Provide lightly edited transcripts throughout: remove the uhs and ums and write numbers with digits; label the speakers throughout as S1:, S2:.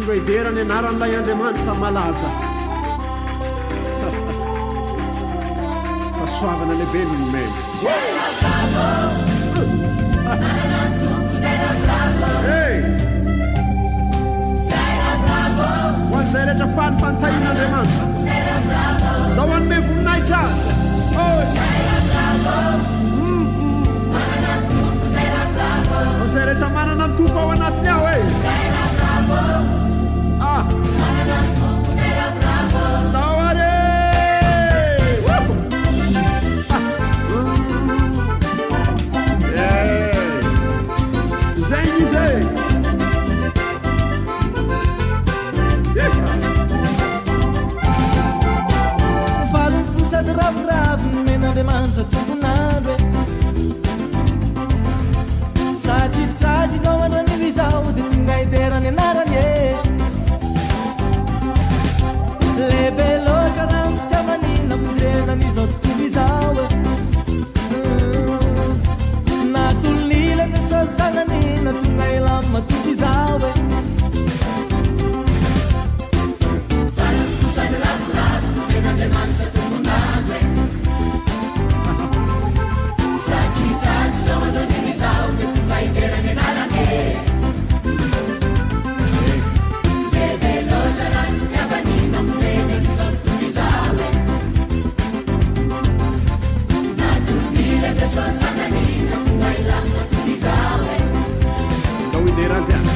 S1: tonga iderany anaran'ilay andriamanitra malaza fasoavana lehibe nomeny hoan'izay rehetra falifantahin'andriamanitra da ho anome voninahitra azy zay rehetra manana ny tompo ao anatiny aho e naoare zay izy
S2: valony fosady ravoravo men'andriamanitra tomponandro satritratry tao andran'ilizao de tonga iderany anarany lehibe loatra raha fitamanina monjenan'izao tontolo izao natolonila jesosy sananina tonga ilamy matombo izao
S3: fosady ravoravo men'andriamanitra tomponandro satritratry tao andran'ilizao de tonga iderany anarany lehibe loatra raha fitiavanina monjenan'izao tontolo izao natolonila jesosy sananina tonga ilamy matombo izao
S1: da ho iderazy azy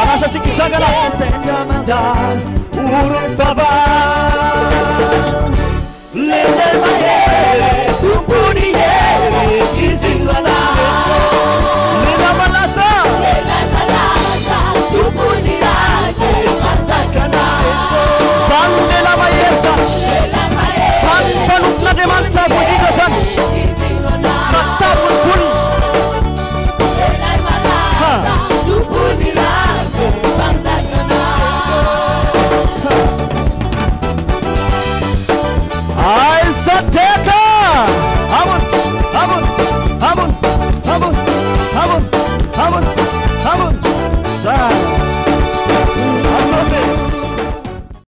S2: Anasa tsikitsangana senga mandal urun fava lele maye tumpuni ye kizingala lele malasa tumpuni ake matakana san lele mayesa san paluk na demanta bujika san satta pun Sa